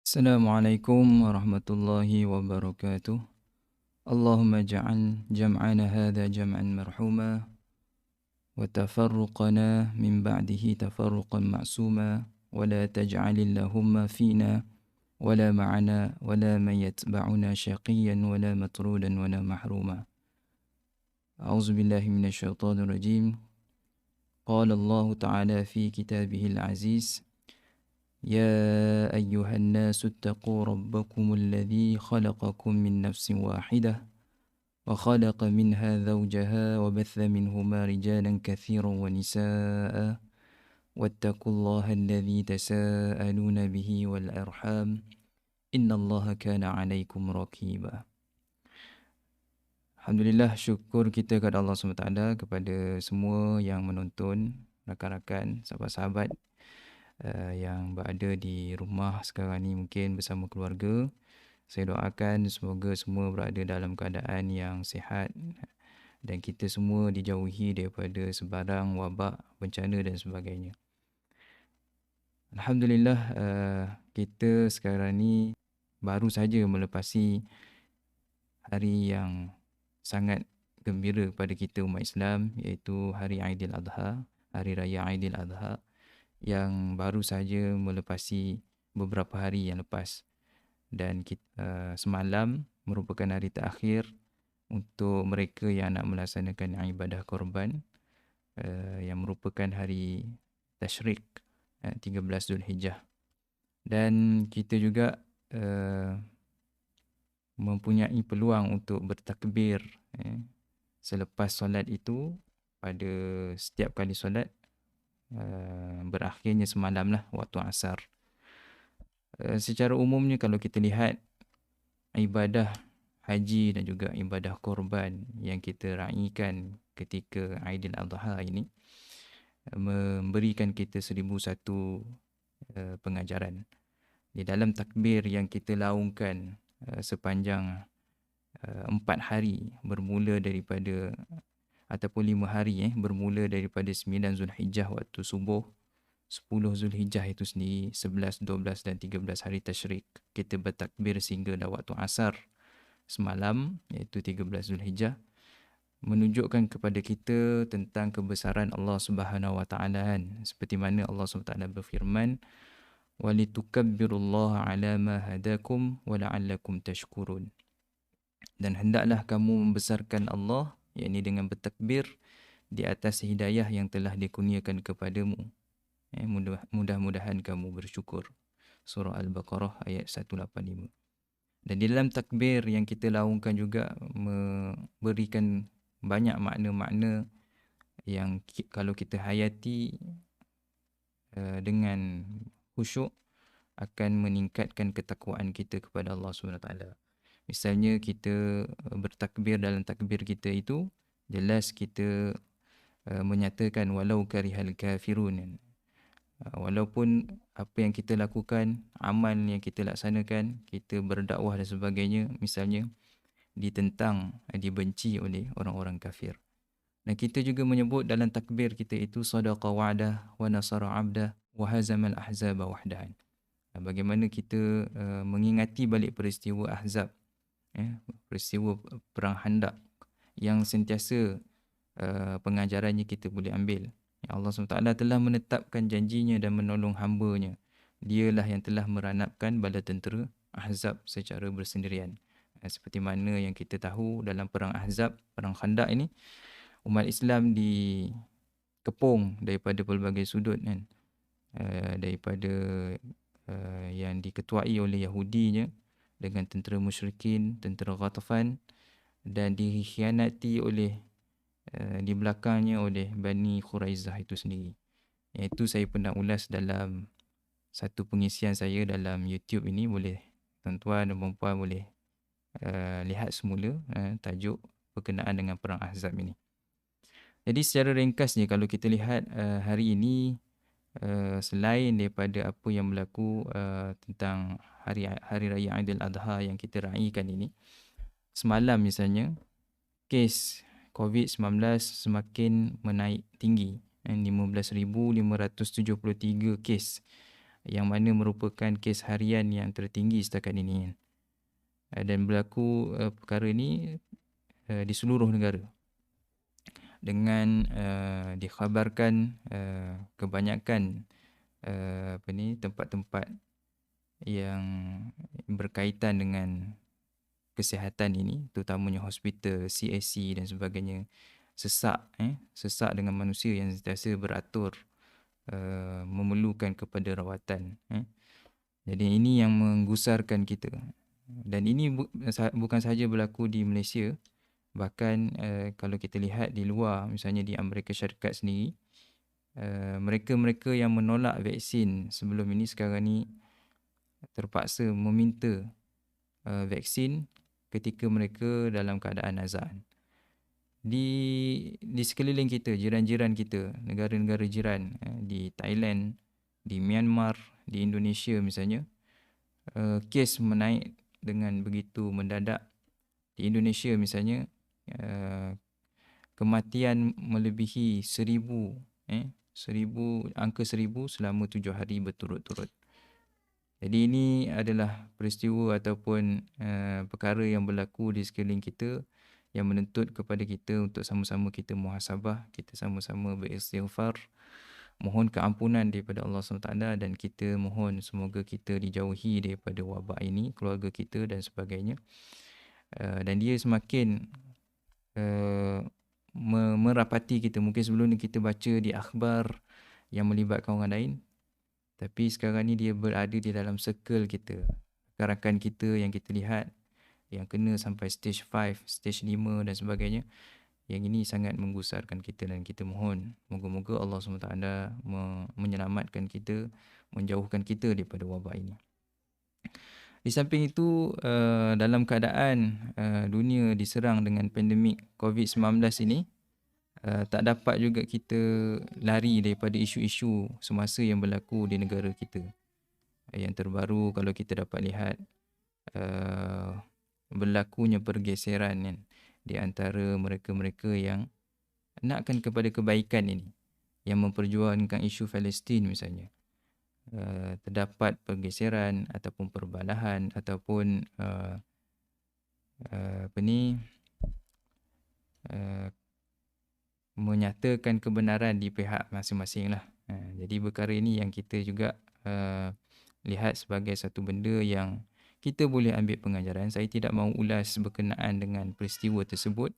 Assalamualaikum warahmatullahi wabarakatuh. Allahumma ja'al jam'ana hadha jam'an marhuma wa tafarruqana min ba'dihi tafarruqan ma'suma wa la taj'alillahumma fina wa la ma'ana wa la man yatba'una syaqiyan wa la matrudan wa la mahruma. A'udzu billahi minasyaitonir rajim. Qala Allah Ta'ala fi kitabihil aziz. يا أيها الناس اتقوا ربكم الذي خلقكم من نفس واحدة وخلق منها زوجها وبث منهما رجالا كثيرا ونساء واتقوا الله الذي تساءلون به والأرحام إن الله كان عليكم رقيبا. Alhamdulillah, syukur kita kepada Allah SWT, kepada semua yang menonton, rakan-rakan, sahabat-sahabat yang berada di rumah sekarang ni mungkin bersama keluarga. Saya doakan semoga semua berada dalam keadaan yang sihat dan kita semua dijauhi daripada sebarang wabak, bencana dan sebagainya. Alhamdulillah, kita sekarang ni baru saja melepasi hari yang sangat gembira kepada kita umat Islam, iaitu Hari Aidiladha, Hari Raya Aidiladha, yang baru saja melepasi beberapa hari yang lepas. Dan semalam merupakan hari terakhir untuk mereka yang nak melaksanakan ibadah korban, yang merupakan hari Tashrik, 13 Zulhijjah. Dan kita juga mempunyai peluang untuk bertakbir selepas solat itu. Pada setiap kali solat, berakhirnya semalam lah waktu asar. Secara umumnya kalau kita lihat ibadah haji dan juga ibadah korban yang kita raikan ketika Aidiladha ini memberikan kita 1001 pengajaran. Di dalam takbir yang kita laungkan sepanjang 4 hari bermula daripada ataupun 5 hari bermula daripada 9 Zulhijjah waktu subuh, 10 Zulhijjah itu sendiri, 11, 12 dan 13 hari Tashrik. Kita bertakbir sehingga dah waktu asar semalam, iaitu 13 Zulhijjah, menunjukkan kepada kita tentang kebesaran Allah Subhanahu Wa Taala kan. Seperti mana Allah SWT berfirman, "Walitukabbirullaha 'ala ma hadakum wa la'allakum tashkurun." Dan hendaklah kamu membesarkan Allah, yakni dengan bertakbir di atas hidayah yang telah dikurniakan kepadamu. Mudah-mudahan kamu bersyukur. Surah Al-Baqarah ayat 185. Dan di dalam takbir yang kita laungkan juga memberikan banyak makna-makna yang kalau kita hayati dengan khusyuk akan meningkatkan ketakwaan kita kepada Allah SWT. Misalnya kita bertakbir, dalam takbir kita itu jelas kita menyatakan walau karihal kafirun. Walaupun apa yang kita lakukan, amal yang kita laksanakan, kita berdakwah dan sebagainya, misalnya ditentang, dibenci oleh orang-orang kafir. Dan kita juga menyebut dalam takbir kita itu sadaqa wa'dah wa nasara 'abdah wa hazamal ahzaba wahdahan. Bagaimana kita mengingati balik peristiwa Ahzab, peristiwa perang Khandaq yang sentiasa pengajarannya kita boleh ambil. Allah SWT telah menetapkan janjinya dan menolong hamba-Nya. Dialah yang telah meranapkan bala tentera Ahzab secara bersendirian. Seperti mana yang kita tahu dalam perang Ahzab, perang Khandaq ini, umat Islam dikepung daripada pelbagai sudut kan. Daripada yang diketuai oleh Yahudinya dengan tentera musyrikin, tentera Ghatafan, dan dikhianati oleh di belakangnya oleh Bani Quraizah itu sendiri. Itu saya pernah ulas dalam satu pengisian saya dalam YouTube ini. Boleh tuan-tuan dan puan-puan boleh lihat semula tajuk berkenaan dengan perang Ahzab ini. Jadi secara ringkasnya kalau kita lihat hari ini, selain daripada apa yang berlaku tentang Hari Raya Aidiladha yang kita raikan ini, semalam misalnya kes COVID-19 semakin menaik tinggi, 15,573 kes yang mana merupakan kes harian yang tertinggi setakat ini kan. Dan berlaku perkara ini di seluruh negara, dengan dikhabarkan kebanyakan tempat-tempat yang berkaitan dengan kesihatan ini, terutamanya hospital, CAC dan sebagainya, sesak dengan manusia yang sentiasa beratur memerlukan kepada rawatan. Jadi ini yang menggusarkan kita. Dan ini bukan sahaja berlaku di Malaysia, bahkan kalau kita lihat di luar, misalnya di Amerika Syarikat sendiri, mereka-mereka yang menolak vaksin sebelum ini sekarang ni terpaksa meminta vaksin ketika mereka dalam keadaan azan. Di sekeliling kita, jiran-jiran kita, negara-negara jiran, di Thailand, di Myanmar, di Indonesia misalnya, kes menaik dengan begitu mendadak. Di Indonesia misalnya, kematian melebihi 1,000, angka 1,000 selama 7 hari berturut-turut. Jadi ini adalah peristiwa ataupun perkara yang berlaku di sekeliling kita, yang menuntut kepada kita untuk sama-sama kita muhasabah, kita sama-sama beristighfar, mohon keampunan daripada Allah SWT, dan kita mohon semoga kita dijauhi daripada wabak ini, keluarga kita dan sebagainya. Dan dia semakin merapati kita. Mungkin sebelum ni kita baca di akhbar yang melibatkan orang lain, tapi sekarang ni dia berada di dalam circle kita, rakan kita yang kita lihat yang kena sampai stage 5, stage 5 dan sebagainya. Yang ini sangat menggusarkan kita, dan kita mohon moga-moga Allah SWT menyelamatkan kita, menjauhkan kita daripada wabak ini. Di samping itu, dalam keadaan dunia diserang dengan pandemik COVID-19 ini, tak dapat juga kita lari daripada isu-isu semasa yang berlaku di negara kita. Yang terbaru kalau kita dapat lihat, berlakunya pergeseran kan, di antara mereka-mereka yang nakkan kepada kebaikan ini, yang memperjuangkan isu Palestin misalnya. Terdapat pergeseran ataupun perbalahan ataupun menyatakan kebenaran di pihak masing-masing lah. Jadi perkara ini yang kita juga lihat sebagai satu benda yang kita boleh ambil pengajaran. Saya tidak mahu ulas berkenaan dengan peristiwa tersebut,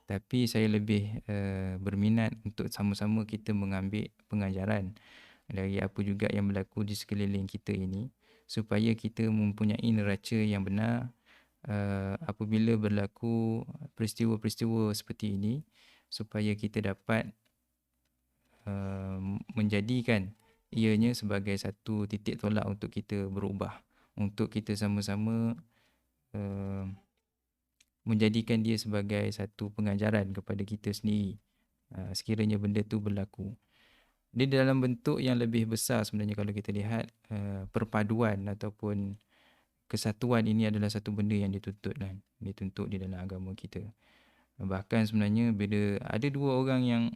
tapi saya lebih berminat untuk sama-sama kita mengambil pengajaran dari apa juga yang berlaku di sekeliling kita ini, supaya kita mempunyai neraca yang benar apabila berlaku peristiwa-peristiwa seperti ini, supaya kita dapat menjadikan ianya sebagai satu titik tolak untuk kita berubah, untuk kita sama-sama menjadikan dia sebagai satu pengajaran kepada kita sendiri sekiranya benda tu berlaku. Dia dalam bentuk yang lebih besar sebenarnya. Kalau kita lihat, perpaduan ataupun kesatuan ini adalah satu benda yang dituntut di dalam agama kita. Bahkan sebenarnya bila ada dua orang yang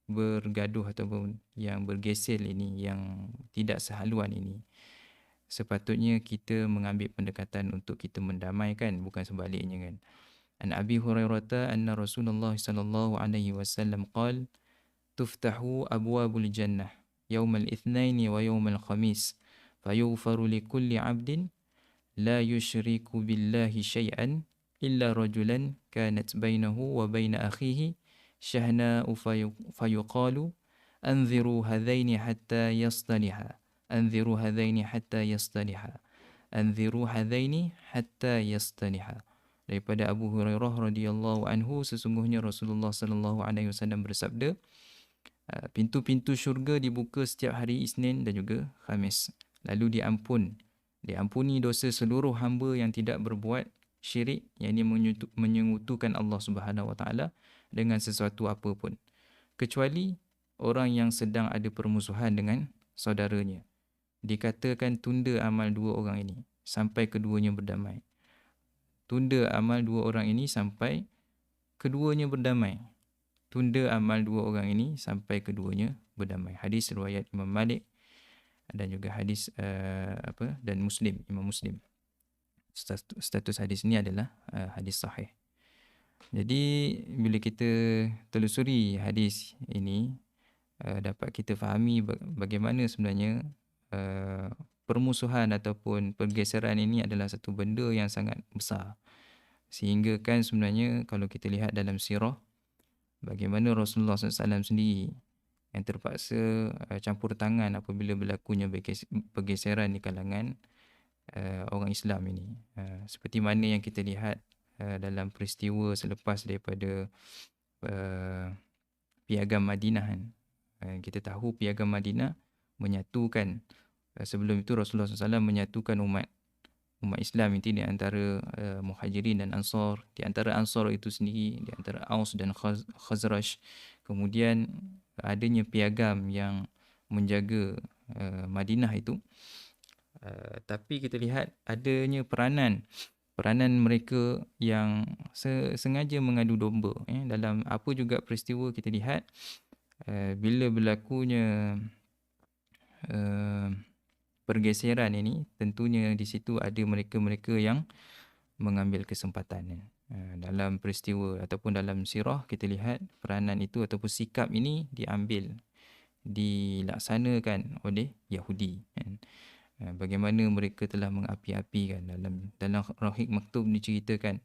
bergaduh ataupun yang bergesel ini, yang tidak sehaluan ini, sepatutnya kita mengambil pendekatan untuk kita mendamaikan, bukan sebaliknya kan. An Abi Hurairah anna Rasulullah sallallahu alaihi wasallam qala tuftahu abwabul jannah yawmal itsnaini wa yawmal khamis fayughfaru likulli 'abdin la yushriku billahi syai'an illa rajulan kanat bainahu wa baina akhihi syahna'u fayuqalu anziru hadhaini hatta yastaliha anziru hadhaini hatta yastaliha anziru hadhaini hatta yastaliha. Daripada Abu Hurairah radhiyallahu anhu, sesungguhnya Rasulullah sallallahu alaihi wasallam bersabda, pintu-pintu syurga dibuka setiap hari Isnin dan juga Khamis. Lalu diampuni dosa seluruh hamba yang tidak berbuat syirik, yang ini menyekutukan Allah Subhanahu Wa Taala dengan sesuatu apapun, kecuali orang yang sedang ada permusuhan dengan saudaranya. Dikatakan tunda amal dua orang ini sampai keduanya berdamai. Tunda amal dua orang ini sampai keduanya berdamai. Tunda amal dua orang ini sampai keduanya berdamai. Hadis riwayat Imam Malik dan juga hadis dan Muslim, Imam Muslim. Status hadis ini adalah hadis sahih. Jadi bila kita telusuri hadis ini, dapat kita fahami bagaimana sebenarnya permusuhan ataupun pergeseran ini adalah satu benda yang sangat besar. Sehingga kan sebenarnya kalau kita lihat dalam sirah, bagaimana Rasulullah SAW sendiri yang terpaksa campur tangan apabila berlakunya pergeseran di kalangan orang Islam ini. Seperti mana yang kita lihat dalam peristiwa selepas daripada Piagam Madinah kan. Kita tahu Piagam Madinah menyatukan, sebelum itu Rasulullah SAW menyatukan umat Islam itu di antara Muhajirin dan Ansar, di antara Ansar itu sendiri, di antara Aus dan Khazraj. Kemudian adanya piagam yang menjaga Madinah itu. Tapi kita lihat adanya peranan mereka yang sengaja mengadu domba. Dalam apa juga peristiwa kita lihat, bila berlakunya pergeseran ini, tentunya di situ ada mereka-mereka yang mengambil kesempatan. Dalam peristiwa ataupun dalam sirah kita lihat peranan itu ataupun sikap ini dilaksanakan oleh Yahudi. Bagaimana mereka telah mengapi-apikan. Dalam Rahik Maktub diceritakan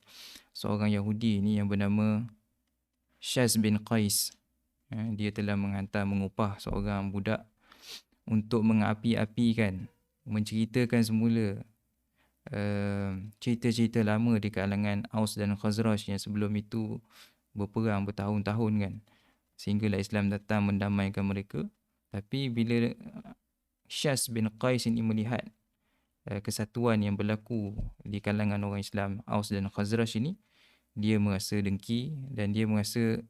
seorang Yahudi ini yang bernama Syaz bin Qais. Dia telah mengupah seorang budak untuk mengapi-apikan, menceritakan semula cerita-cerita lama di kalangan Aus dan Khazraj yang sebelum itu berperang bertahun-tahun kan, sehinggalah Islam datang mendamaikan mereka. Tapi bila Syaz bin Qais ini melihat kesatuan yang berlaku di kalangan orang Islam Aus dan Khazraj ini, dia merasa dengki dan dia merasa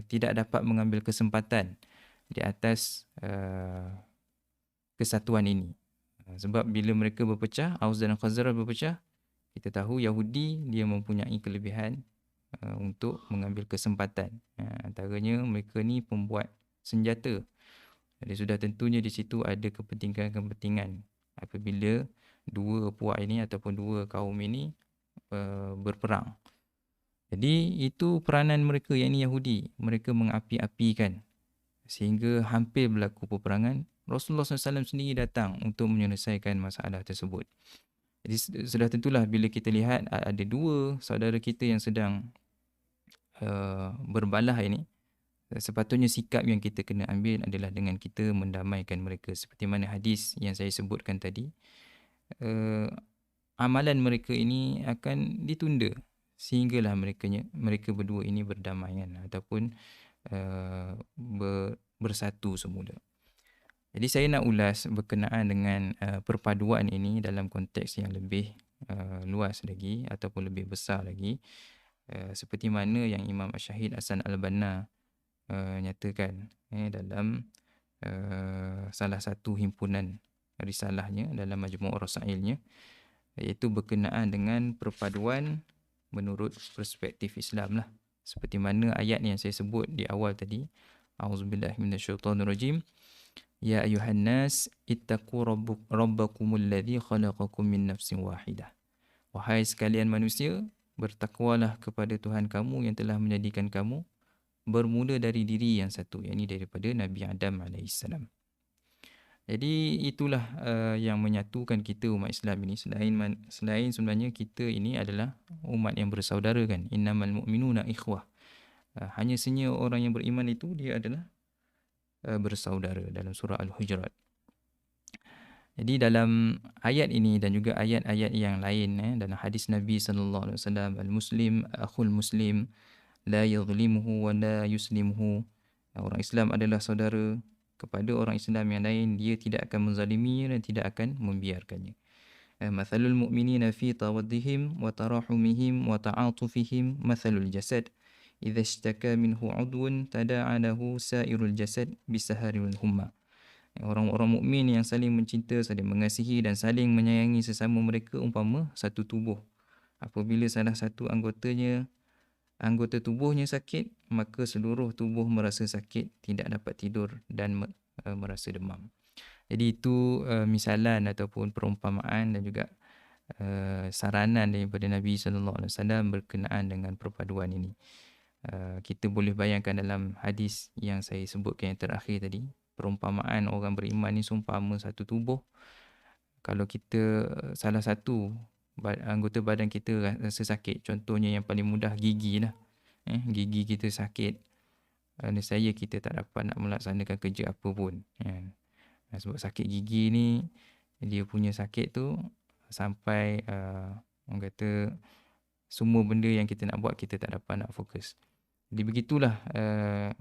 tidak dapat mengambil kesempatan di atas kesatuan ini. Sebab bila mereka berpecah, Aus dan Khazraj berpecah, kita tahu Yahudi dia mempunyai kelebihan untuk mengambil kesempatan. Antaranya mereka ni pembuat senjata. Jadi sudah tentunya di situ ada kepentingan-kepentingan apabila dua puak ini ataupun dua kaum ini berperang. Jadi itu peranan mereka yang ini Yahudi. Mereka mengapi-apikan sehingga hampir berlaku peperangan. Rasulullah SAW sendiri datang untuk menyelesaikan masalah tersebut. Jadi sudah tentulah bila kita lihat ada dua saudara kita yang sedang berbalah ini, sepatutnya sikap yang kita kena ambil adalah dengan kita mendamaikan mereka. Seperti mana hadis yang saya sebutkan tadi, amalan mereka ini akan ditunda sehinggalah mereka berdua ini berdamai kan, ataupun bersatu semula. Jadi saya nak ulas berkenaan dengan perpaduan ini dalam konteks yang lebih luas lagi ataupun lebih besar lagi, seperti mana yang Imam Syahid Hasan Al-Banna nyatakan dalam salah satu himpunan risalahnya dalam Majmu' Rasailnya, iaitu berkenaan dengan perpaduan menurut perspektif Islam lah. Seperti mana ayat yang saya sebut di awal tadi, A'udzubillahi minasyaitonirrajim. Ya ayuhan nas ittaqu rabbakumul ladzi khalaqakum min nafsin wahidah. Wahai sekalian manusia, bertakwalah kepada Tuhan kamu yang telah menjadikan kamu bermula dari diri yang satu, yakni daripada Nabi Adam alaihissalam. Jadi itulah yang menyatukan kita umat Islam ini. Selain sebenarnya kita ini adalah umat yang bersaudara kan. Innamal mu'minuna ikhwah. Hanya saja orang yang beriman itu dia adalah bersaudara dalam surah Al-Hujurat. Jadi dalam ayat ini dan juga ayat-ayat yang lain dalam hadis Nabi sallallahu alaihi wasallam, al-muslim akhul muslim la yadhlimuhu wa la yuslimuhu. Orang Islam adalah saudara kepada orang Islam yang lain, dia tidak akan menzaliminya dan tidak akan membiarkannya. Mathalul mu'minina fi tawaddihim wa tarahumihim wa ta'atufihim mathalul jasad idza ishtaka minhu 'udwun tada'a lahu sa'irul jasad bisahari wal humma. Orang-orang mukmin yang saling mencinta, saling mengasihi dan saling menyayangi sesama mereka umpama satu tubuh. Apabila salah satu anggota tubuhnya sakit, maka seluruh tubuh merasa sakit, tidak dapat tidur dan merasa demam. Jadi itu misalan ataupun perumpamaan dan juga saranan daripada Nabi sallallahu alaihi wasallam berkenaan dengan perpaduan ini. Kita boleh bayangkan dalam hadis yang saya sebutkan yang terakhir tadi, perumpamaan orang beriman ni seumpama satu tubuh. Kalau kita salah satu anggota badan kita rasa sakit, contohnya yang paling mudah gigi lah. Gigi kita sakit, nescaya kita tak dapat nak melaksanakan kerja apa pun. Kan? Sebab sakit gigi ni, dia punya sakit tu sampai orang kata semua benda yang kita nak buat kita tak dapat nak fokus. Jadi begitulah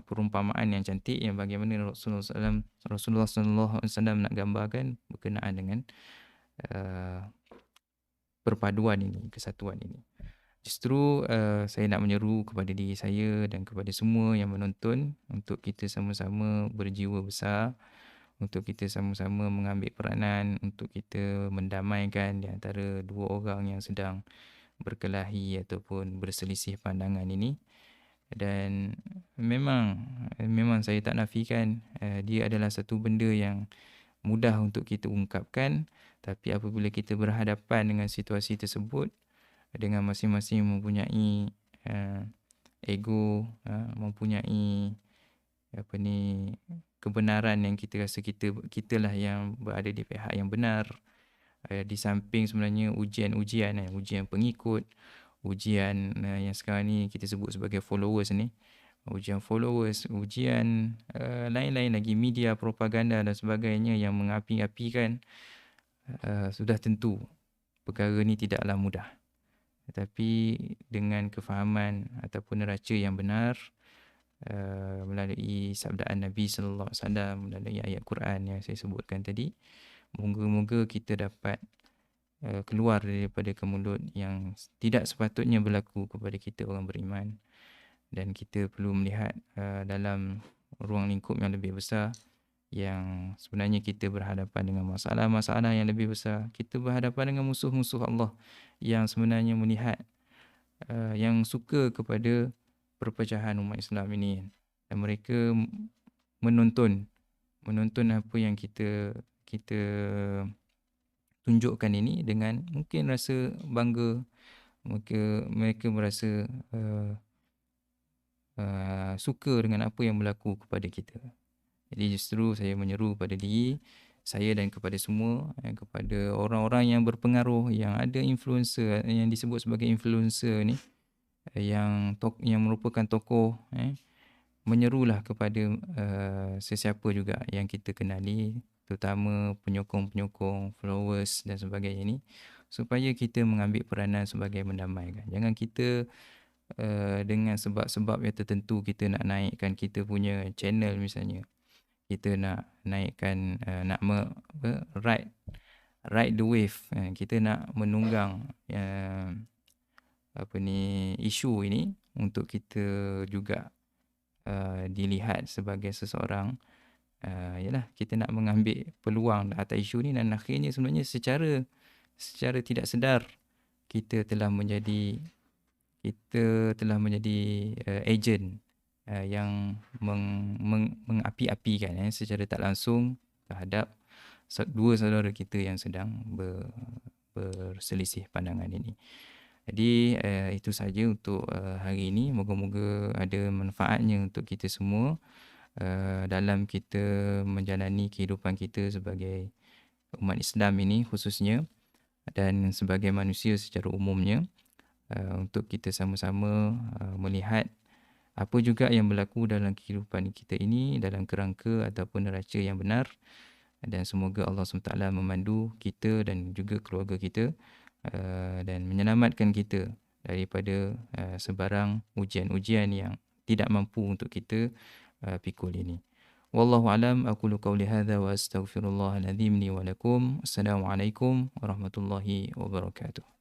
perumpamaan yang cantik yang bagaimana Rasulullah SAW nak gambarkan berkenaan dengan perpaduan ini, kesatuan ini. Justru saya nak menyeru kepada diri saya dan kepada semua yang menonton untuk kita sama-sama berjiwa besar, untuk kita sama-sama mengambil peranan untuk kita mendamaikan di antara dua orang yang sedang berkelahi ataupun berselisih pandangan ini. Dan memang saya tak nafikan dia adalah satu benda yang mudah untuk kita ungkapkan, tapi apabila kita berhadapan dengan situasi tersebut dengan masing-masing mempunyai ego, mempunyai kebenaran yang kita rasa kitalah yang berada di pihak yang benar. Di samping sebenarnya ujian pengikut, ujian yang sekarang ni kita sebut sebagai followers ni, ujian followers, ujian lain-lain lagi, media, propaganda dan sebagainya yang mengapi-apikan, sudah tentu perkara ni tidaklah mudah. Tetapi dengan kefahaman ataupun neraca yang benar, melalui sabdaan Nabi sallallahu alaihi wasallam, melalui ayat Quran yang saya sebutkan tadi, moga-moga kita dapat keluar daripada kemulut yang tidak sepatutnya berlaku kepada kita orang beriman, dan kita perlu melihat dalam ruang lingkup yang lebih besar, yang sebenarnya kita berhadapan dengan masalah-masalah yang lebih besar. Kita berhadapan dengan musuh-musuh Allah yang sebenarnya melihat, yang suka kepada perpecahan umat Islam ini, dan mereka menonton apa yang kita tunjukkan ini dengan mungkin rasa bangga. Mereka merasa suka dengan apa yang berlaku kepada kita. Jadi justru saya menyeru pada diri saya dan kepada semua, kepada orang-orang yang berpengaruh, yang ada influencer, yang disebut sebagai influencer ni, yang merupakan tokoh, menyerulah kepada sesiapa juga yang kita kenali, terutama penyokong-penyokong, followers dan sebagainya ni, supaya kita mengambil peranan sebagai mendamaikan. Jangan kita dengan sebab-sebab yang tertentu kita nak naikkan kita punya channel misalnya, kita nak naikkan, ride the wave, kita nak menunggang isu ini untuk kita juga dilihat sebagai seseorang, yalah, kita nak mengambil peluang atas isu ni, dan akhirnya sebenarnya secara tidak sedar kita telah menjadi ejen yang mengapi-apikan secara tak langsung terhadap dua saudara kita yang sedang berselisih pandangan ini. Jadi itu saja untuk hari ini. Moga-moga ada manfaatnya untuk kita semua dalam kita menjalani kehidupan kita sebagai umat Islam ini khususnya, dan sebagai manusia secara umumnya, untuk kita sama-sama melihat apa juga yang berlaku dalam kehidupan kita ini dalam kerangka ataupun neraca yang benar, dan semoga Allah SWT memandu kita dan juga keluarga kita dan menyelamatkan kita daripada sebarang ujian-ujian yang tidak mampu untuk kita pikul ini. Wallahu alam, aqulu qawli hadza wa astaghfirullahal azim li wa lakum. Assalamualaikum warahmatullahi wabarakatuh.